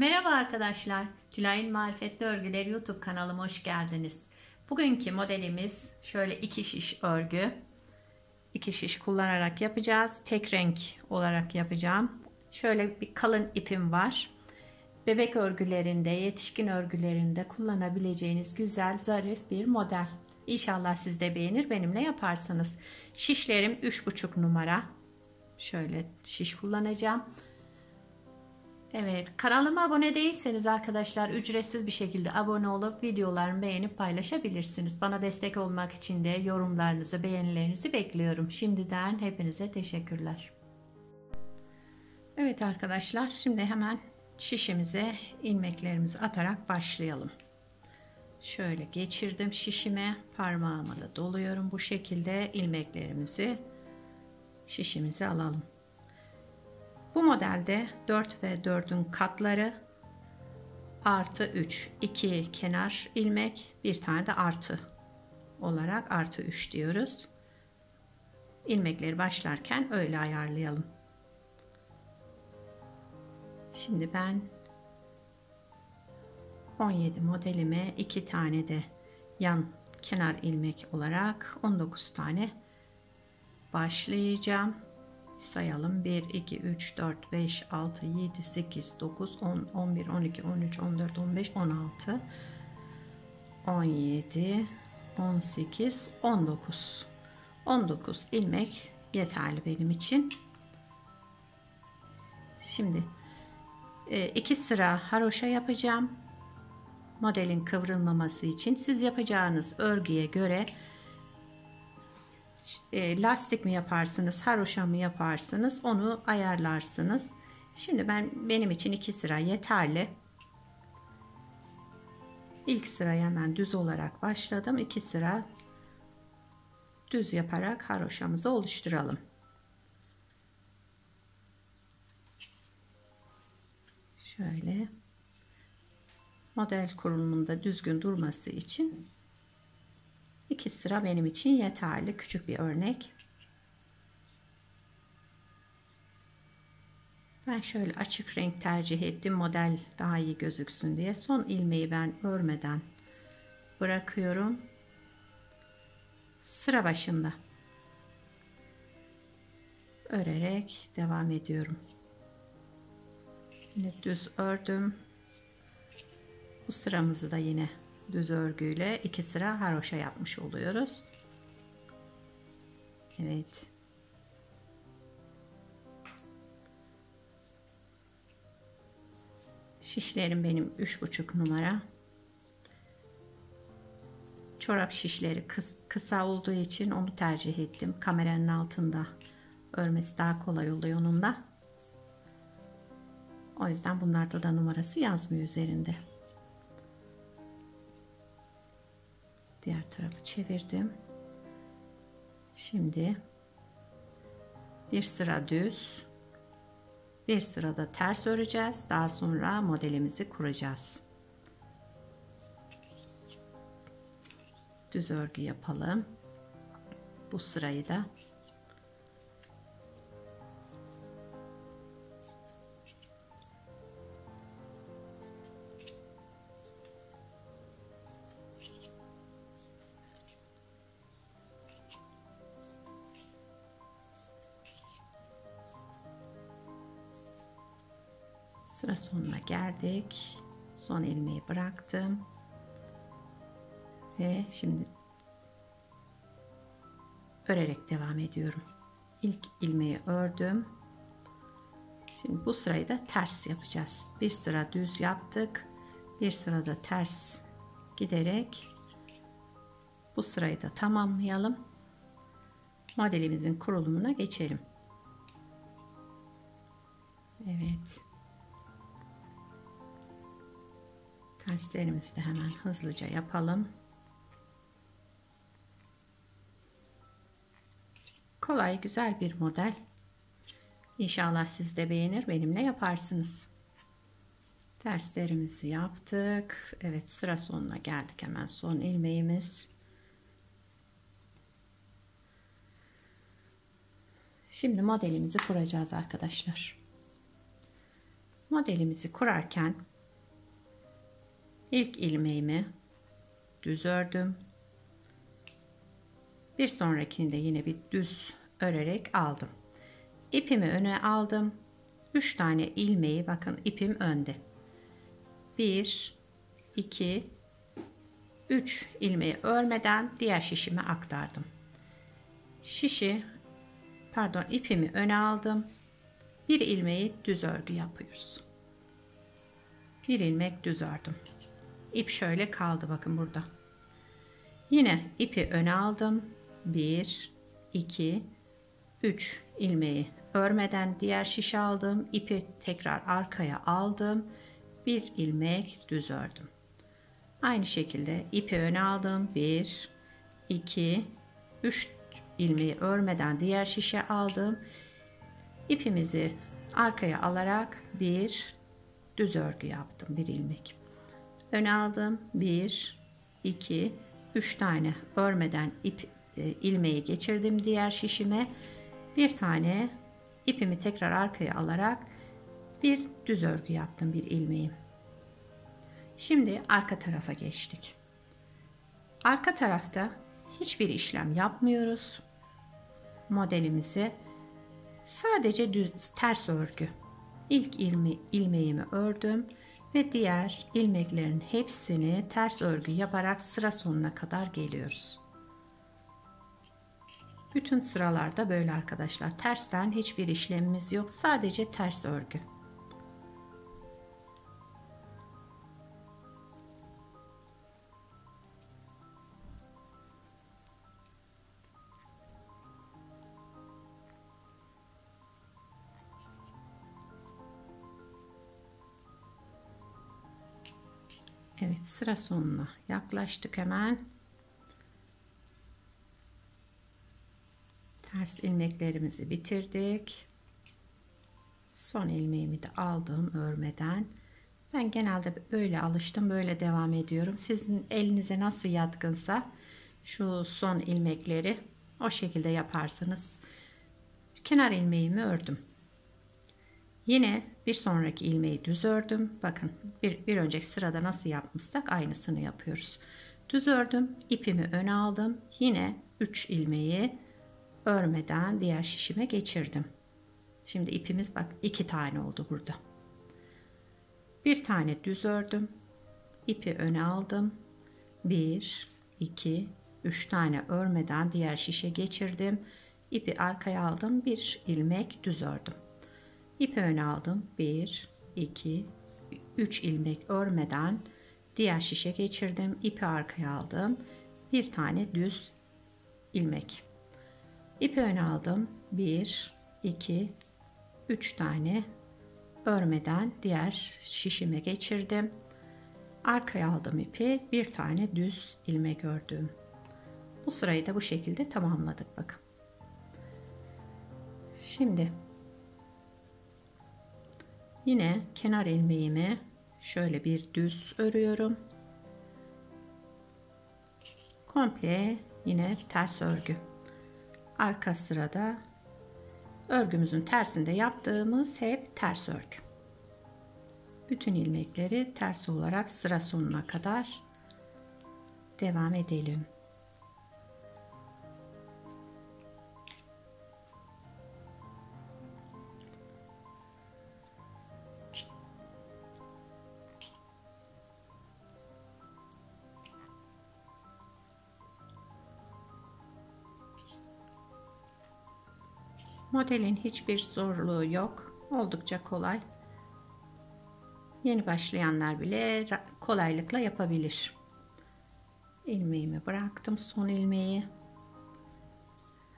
Merhaba arkadaşlar, Tülay'ın Marifetli Örgüleri YouTube kanalıma hoş geldiniz. Bugünkü modelimiz şöyle iki şiş örgü. İki şiş kullanarak yapacağız. Tek renk olarak yapacağım. Şöyle bir kalın ipim var. Bebek örgülerinde, yetişkin örgülerinde kullanabileceğiniz güzel, zarif bir model. İnşallah siz de beğenir, benimle yaparsınız. Şişlerim 3,5 numara. Şöyle şiş kullanacağım. Evet, kanalıma abone değilseniz arkadaşlar ücretsiz bir şekilde abone olup videolarımı beğenip paylaşabilirsiniz. Bana destek olmak için de yorumlarınızı, beğenilerinizi bekliyorum. Şimdiden hepinize teşekkürler. Evet arkadaşlar, şimdi hemen şişimize ilmeklerimizi atarak başlayalım. Şöyle geçirdim şişime, parmağımı da doluyorum. Bu şekilde ilmeklerimizi şişimize alalım. Bu modelde 4 ve 4'ün katları artı 3, 2 kenar ilmek, bir tane de artı olarak artı 3 diyoruz. İlmekleri başlarken öyle ayarlayalım. Şimdi ben 17 modelime 2 tane de yan kenar ilmek olarak 19 tane başlayacağım. Sayalım: 1 2 3 4 5 6 7 8 9 10 11 12 13 14 15 16 17 18 19 ilmek yeterli benim için. Şimdi 2 sıra haroşa yapacağım modelin kıvrılmaması için. Siz yapacağınız örgüye göre lastik mi yaparsınız, haroşa mı yaparsınız, onu ayarlarsınız. Şimdi benim için 2 sıra yeterli. İlk sıraya hemen düz olarak başladım. 2 sıra düz yaparak haroşamızı oluşturalım. Şöyle model kurulumunda düzgün durması için 2 sıra benim için yeterli. Küçük bir örnek. Ben şöyle açık renk tercih ettim, model daha iyi gözüksün diye. Son ilmeği ben örmeden bırakıyorum. Sıra başında örerek devam ediyorum. Yine düz ördüm. Bu sıramızı da yine düz örgüyle 2 sıra haroşa yapmış oluyoruz. Evet. Şişlerim benim 3,5 numara. Çorap şişleri kısa olduğu için onu tercih ettim. Kameranın altında örmesi daha kolay oluyor onunla. O yüzden bunlarda da numarası yazmıyor üzerinde. Diğer tarafı çevirdim. Şimdi bir sıra düz, bir sırada ters öreceğiz. Daha sonra modelimizi kuracağız. Düz örgü yapalım. Bu sırayı da sıra sonuna geldik. Son ilmeği bıraktım. Ve şimdi örerek devam ediyorum. İlk ilmeği ördüm. Şimdi bu sırayı da ters yapacağız. Bir sıra düz yaptık. Bir sırada ters giderek bu sırayı da tamamlayalım. Modelimizin kurulumuna geçelim. Evet. Terslerimizi de hemen hızlıca yapalım. Kolay, güzel bir model. İnşallah siz de beğenir, benimle yaparsınız. Terslerimizi yaptık. Evet, sıra sonuna geldik. Hemen son ilmeğimiz. Şimdi modelimizi kuracağız arkadaşlar. Modelimizi kurarken İlk ilmeğimi düz ördüm. Bir sonrakini de yine bir düz örerek aldım. İpimi öne aldım. 3 tane ilmeği, bakın ipim önde. 1 2 3 ilmeği örmeden diğer şişime aktardım. İpimi öne aldım. Bir ilmeği düz örgü yapıyoruz. Bir ilmek düz ördüm. İp şöyle kaldı, bakın burada. Yine ipi öne aldım. 1 2 3 ilmeği örmeden diğer şişe aldım. İpi tekrar arkaya aldım. Bir ilmek düz ördüm. Aynı şekilde ipi öne aldım. 1 2 3 ilmeği örmeden diğer şişe aldım. İpimizi arkaya alarak bir düz örgü yaptım. Bir ilmek öne aldım. 1 2 3 tane örmeden ilmeği geçirdim diğer şişime. Bir tane ipimi tekrar arkaya alarak bir düz örgü yaptım, bir ilmeği. Şimdi arka tarafa geçtik. Arka tarafta hiçbir işlem yapmıyoruz. Modelimizi sadece düz ters örgü. İlk ilmeğimi ördüm ve diğer ilmeklerin hepsini ters örgü yaparak sıra sonuna kadar geliyoruz. Bütün sıralarda böyle arkadaşlar. Tersten hiçbir işlemimiz yok. Sadece ters örgü. Evet, sıra sonuna yaklaştık hemen. Ters ilmeklerimizi bitirdik. Son ilmeğimi de aldım örmeden. Ben genelde böyle alıştım, böyle devam ediyorum. Sizin elinize nasıl yatkınsa şu son ilmekleri o şekilde yaparsınız. Kenar ilmeğimi ördüm. Yine bir sonraki ilmeği düz ördüm. Bakın bir önceki sırada nasıl yapmışsak aynısını yapıyoruz. Düz ördüm, ipimi öne aldım. Yine 3 ilmeği örmeden diğer şişime geçirdim. Şimdi ipimiz bak 2 tane oldu burada. Bir tane düz ördüm. İpi öne aldım. 1 2 3 tane örmeden diğer şişe geçirdim. İpi arkaya aldım. Bir ilmek düz ördüm. İpi öne aldım. 1 2 3 ilmek örmeden diğer şişe geçirdim. İpi arkaya aldım. Bir tane düz ilmek. İpi öne aldım. 1 2 3 tane örmeden diğer şişime geçirdim. Arkaya aldım ipi. Bir tane düz ilmek ördüm. Bu sırayı da bu şekilde tamamladık bakın. Şimdi yine kenar ilmeğimi şöyle bir düz örüyorum. Komple yine ters örgü. Arka sırada örgümüzün tersinde yaptığımız hep ters örgü. Bütün ilmekleri ters olarak sıra sonuna kadar devam edelim. Modelin hiçbir zorluğu yok. Oldukça kolay. Yeni başlayanlar bile kolaylıkla yapabilir. İlmeğimi bıraktım. Son ilmeği.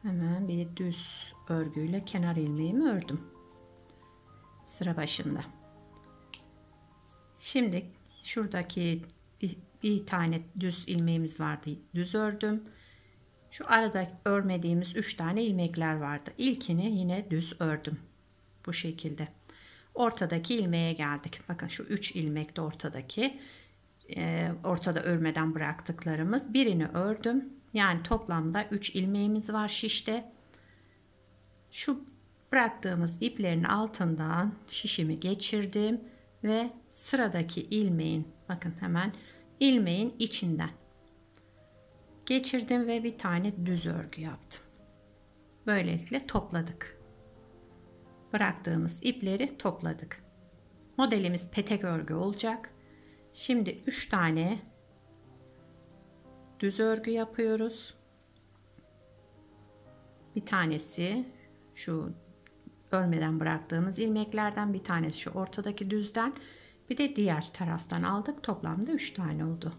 Hemen bir düz örgüyle kenar ilmeğimi ördüm. Sıra başında. Şimdi şuradaki bir tane düz ilmeğimiz vardı. Düz ördüm. Şu arada örmediğimiz 3 tane ilmekler vardı. İlkini yine düz ördüm. Bu şekilde. Ortadaki ilmeğe geldik. Bakın şu 3 ilmek de ortadaki. Ortada örmeden bıraktıklarımız. Birini ördüm. Yani toplamda 3 ilmeğimiz var şişte. Şu bıraktığımız iplerin altından şişimi geçirdim ve sıradaki ilmeğin, bakın hemen ilmeğin içinden geçirdim ve bir tane düz örgü yaptım. Böylelikle topladık. Bıraktığımız ipleri topladık. Modelimiz petek örgü olacak. Şimdi 3 tane düz örgü yapıyoruz. Bir tanesi şu örmeden bıraktığımız ilmeklerden, bir tanesi şu ortadaki düzden, bir de diğer taraftan aldık. Toplamda 3 tane oldu.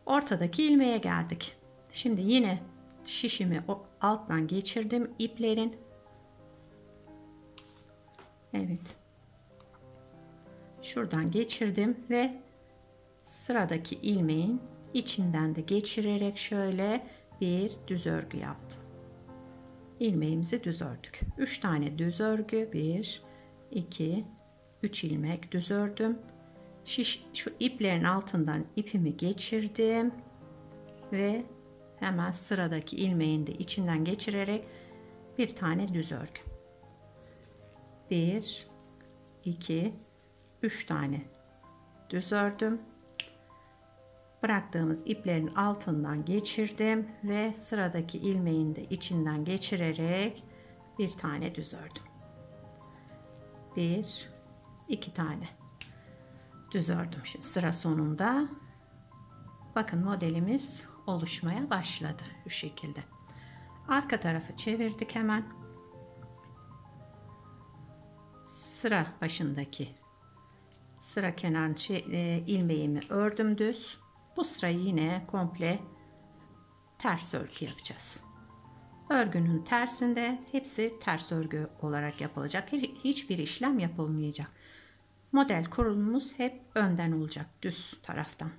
Ortadaki ilmeğe geldik. Şimdi yine şişimi alttan geçirdim iplerin. Evet. Şuradan geçirdim ve sıradaki ilmeğin içinden de geçirerek şöyle bir düz örgü yaptım. İlmeğimizi düz ördük. 3 tane düz örgü, 1 2 3 ilmek düz ördüm. Şu iplerin altından ipimi geçirdim ve hemen sıradaki ilmeğin de içinden geçirerek bir tane düz örgü. 1 2 3 tane düz ördüm. Bıraktığımız iplerin altından geçirdim ve sıradaki ilmeğin de içinden geçirerek bir tane düz ördüm. 1 2 tane düz ördüm. Şimdi sıra sonunda bakın modelimiz oluşmaya başladı şu şekilde. Arka tarafı çevirdik hemen. Sıra başındaki sıra kenar ilmeğimi ördüm düz. Bu sırayı yine komple ters örgü yapacağız. Örgünün tersinde hepsi ters örgü olarak yapılacak. Hiçbir işlem yapılmayacak. Model kurulumumuz hep önden olacak, düz taraftan.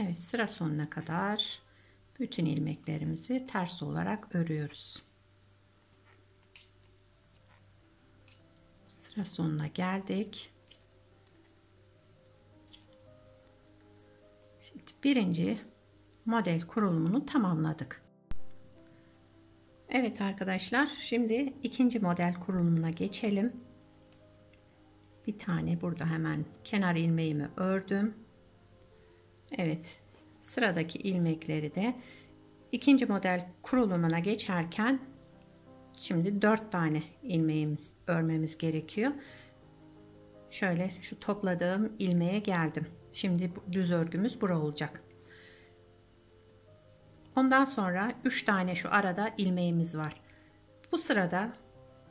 Evet, sıra sonuna kadar bütün ilmeklerimizi ters olarak örüyoruz. Sıra sonuna geldik. Şimdi birinci model kurulumunu tamamladık. Evet arkadaşlar, şimdi ikinci model kurulumuna geçelim. Bir tane burada hemen kenar ilmeğimi ördüm. Evet, sıradaki ilmekleri de ikinci model kurulumuna geçerken şimdi 4 tane ilmeğimiz örmemiz gerekiyor. Şöyle şu topladığım ilmeğe geldim. Şimdi düz örgümüz bura olacak. Ondan sonra 3 tane şu arada ilmeğimiz var. Bu sırada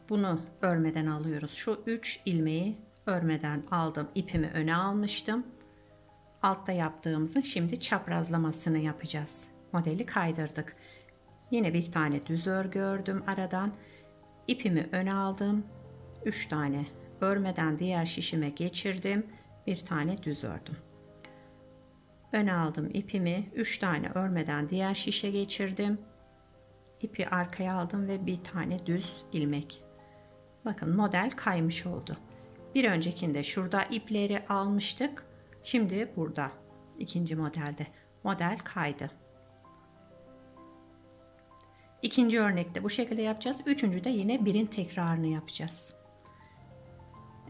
bunu örmeden alıyoruz. Şu 3 ilmeği örmeden aldım. İpimi öne almıştım. Altta yaptığımızın şimdi çaprazlamasını yapacağız. Modeli kaydırdık. Yine bir tane düz örgü ördüm aradan. İpimi öne aldım. 3 tane örmeden diğer şişime geçirdim. Bir tane düz ördüm. Öne aldım ipimi, 3 tane örmeden diğer şişe geçirdim. İpi arkaya aldım ve bir tane düz ilmek. Bakın model kaymış oldu. Bir öncekinde şurada ipleri almıştık. Şimdi burada ikinci modelde model kaydı. İkinci örnekte bu şekilde yapacağız. Üçüncüde yine birin tekrarını yapacağız.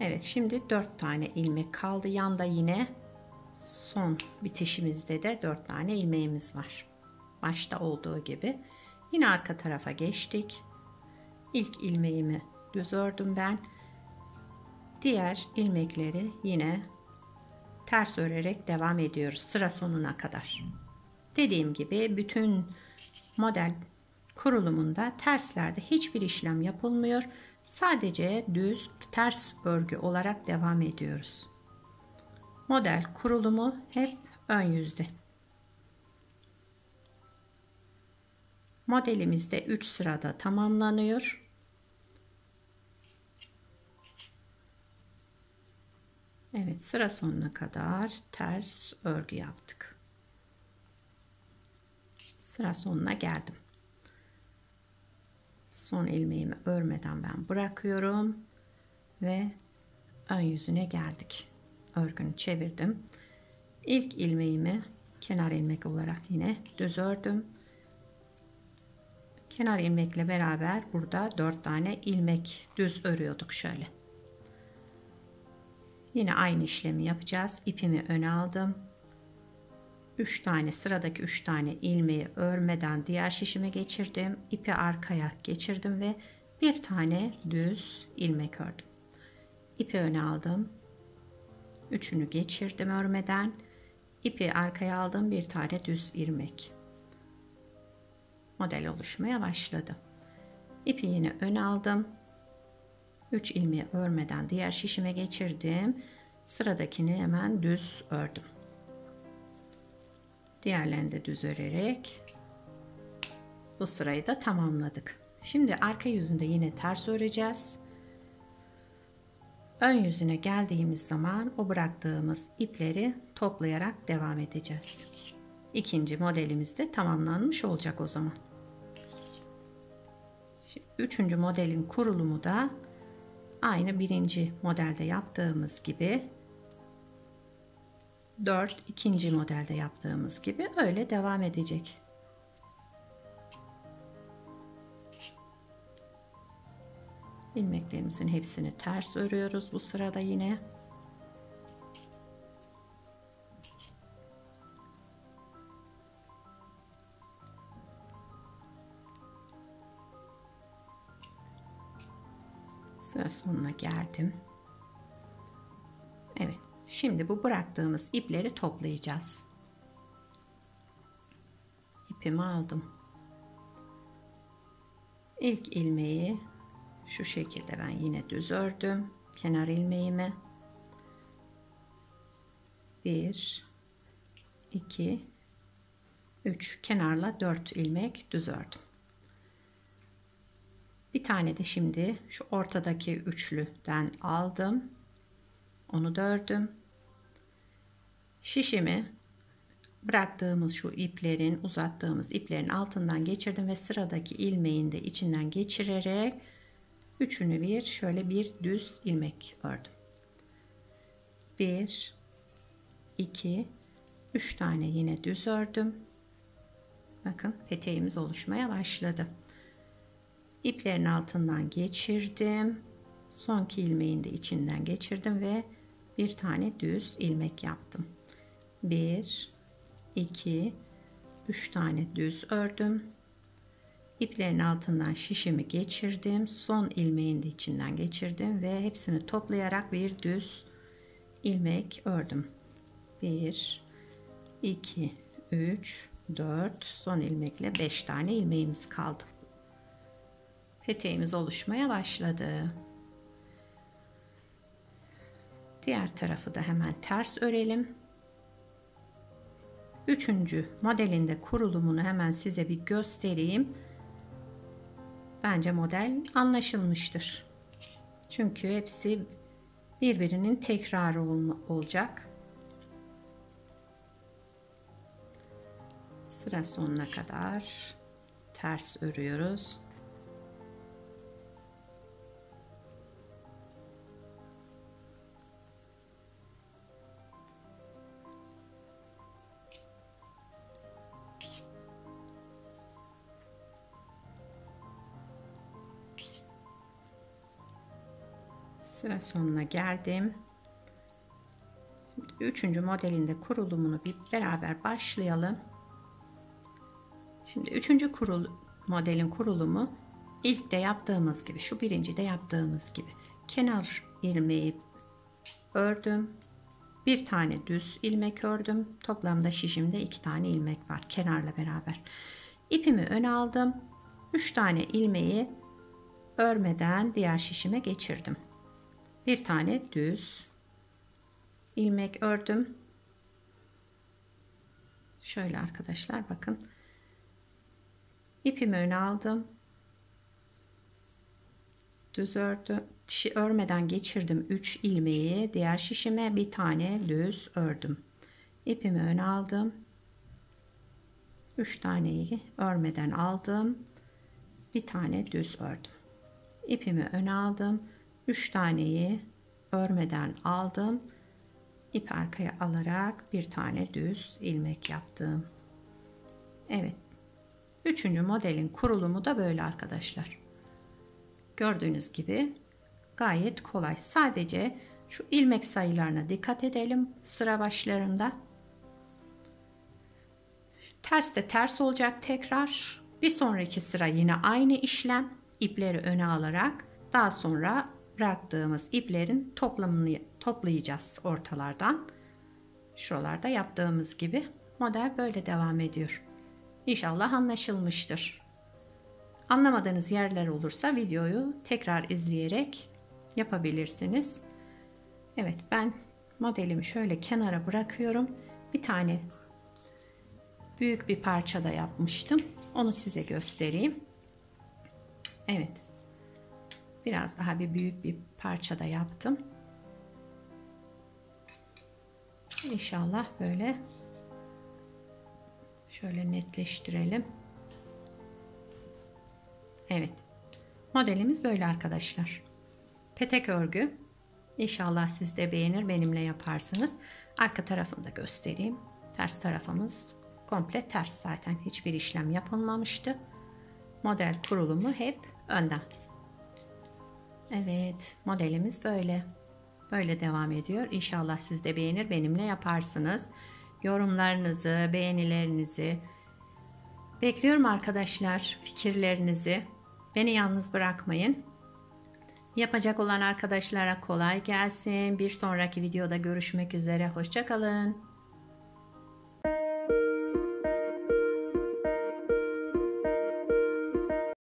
Evet, şimdi 4 tane ilmek kaldı. Yanda yine son bitişimizde de 4 tane ilmeğimiz var. Başta olduğu gibi. Yine arka tarafa geçtik. İlk ilmeğimi düz ördüm ben. Diğer ilmekleri yine ters örerek devam ediyoruz sıra sonuna kadar. Dediğim gibi bütün model kurulumunda terslerde hiçbir işlem yapılmıyor. Sadece düz ters örgü olarak devam ediyoruz. Model kurulumu hep ön yüzde. Modelimizde 3 sırada tamamlanıyor. Evet, sıra sonuna kadar ters örgü yaptık. Sıra sonuna geldim. Son ilmeğimi örmeden ben bırakıyorum ve ön yüzüne geldik. Örgünü çevirdim. İlk ilmeğimi kenar ilmek olarak yine düz ördüm. Kenar ilmekle beraber burada 4 tane ilmek düz örüyorduk şöyle. Yine aynı işlemi yapacağız. İpimi öne aldım. 3 tane sıradaki 3 tane ilmeği örmeden diğer şişime geçirdim. İpi arkaya geçirdim ve bir tane düz ilmek ördüm. İpi öne aldım. Üçünü geçirdim örmeden. İpi arkaya aldım. Bir tane düz ilmek. Model oluşmaya başladı. İpi yine öne aldım. 3 ilmeği örmeden diğer şişime geçirdim. Sıradakini hemen düz ördüm. Diğerlerini de düz örerek bu sırayı da tamamladık. Şimdi arka yüzünde yine ters öreceğiz. Ön yüzüne geldiğimiz zaman o bıraktığımız ipleri toplayarak devam edeceğiz. İkinci modelimiz de tamamlanmış olacak o zaman. Şimdi üçüncü modelin kurulumu da aynı birinci modelde yaptığımız gibi 4 ikinci modelde yaptığımız gibi öyle devam edecek. İlmeklerimizin hepsini ters örüyoruz bu sırada yine. Sıra sonuna geldim. Evet. Şimdi bu bıraktığımız ipleri toplayacağız. İpimi aldım. İlk ilmeği şu şekilde ben yine düz ördüm. Kenar ilmeğimi 1 2 3 kenarla 4 ilmek düz ördüm. Bir tane de şimdi şu ortadaki üçlüden aldım. Onu da ördüm. Şişimi bıraktığımız şu iplerin, uzattığımız iplerin altından geçirdim ve sıradaki ilmeğin de içinden geçirerek üçünü bir şöyle bir düz ilmek ördüm. 1 2 3 tane yine düz ördüm. Bakın peteğimiz oluşmaya başladı. İplerin altından geçirdim. Sonki ilmeğin de içinden geçirdim ve bir tane düz ilmek yaptım. 1 2 3 tane düz ördüm. İplerin altından şişimi geçirdim. Son ilmeğin de içinden geçirdim ve hepsini toplayarak bir düz ilmek ördüm. 1 2 3 4 son ilmekle 5 tane ilmeğimiz kaldı. Peteğimiz oluşmaya başladı. Diğer tarafı da hemen ters örelim. Üçüncü modelinde kurulumunu hemen size bir göstereyim. Bence model anlaşılmıştır. Çünkü hepsi birbirinin tekrarı olacak. Sıra sonuna kadar ters örüyoruz. Sıra sonuna geldim. Şimdi üçüncü modelinde kurulumunu bir beraber başlayalım. Şimdi üçüncü modelin kurulumu ilk de yaptığımız gibi, şu birinci de yaptığımız gibi kenar ilmeği ördüm. Bir tane düz ilmek ördüm. Toplamda şişimde 2 tane ilmek var kenarla beraber. İpimi öne aldım. 3 tane ilmeği örmeden diğer şişime geçirdim. Bir tane düz ilmek ördüm. Şöyle arkadaşlar bakın. İpimi öne aldım. Düz ördüm. Örmeden geçirdim 3 ilmeği diğer şişime, bir tane düz ördüm. İpimi öne aldım. 3 taneyi örmeden aldım. Bir tane düz ördüm. İpimi öne aldım. 3 taneyi örmeden aldım. İp arkaya alarak bir tane düz ilmek yaptım. Evet. Üçüncü modelin kurulumu da böyle arkadaşlar. Gördüğünüz gibi gayet kolay. Sadece şu ilmek sayılarına dikkat edelim sıra başlarında. Ters de ters olacak tekrar. Bir sonraki sıra yine aynı işlem. İpleri öne alarak daha sonra bıraktığımız iplerin toplamını toplayacağız ortalardan. Şuralarda yaptığımız gibi model böyle devam ediyor. İnşallah anlaşılmıştır. Anlamadığınız yerler olursa videoyu tekrar izleyerek yapabilirsiniz. Evet, ben modelimi şöyle kenara bırakıyorum. Bir tane büyük bir parça da yapmıştım. Onu size göstereyim. Evet. Biraz daha büyük bir parça da yaptım. İnşallah böyle şöyle netleştirelim. Evet. Modelimiz böyle arkadaşlar. Petek örgü. İnşallah siz de beğenir, benimle yaparsınız. Arka tarafını da göstereyim. Ters tarafımız komple ters zaten. Hiçbir işlem yapılmamıştı. Model kurulumu hep önden. Evet, modelimiz böyle. Böyle devam ediyor. İnşallah siz de beğenir, benimle yaparsınız. Yorumlarınızı, beğenilerinizi bekliyorum arkadaşlar. Fikirlerinizi. Beni yalnız bırakmayın. Yapacak olan arkadaşlara kolay gelsin. Bir sonraki videoda görüşmek üzere. Hoşça kalın.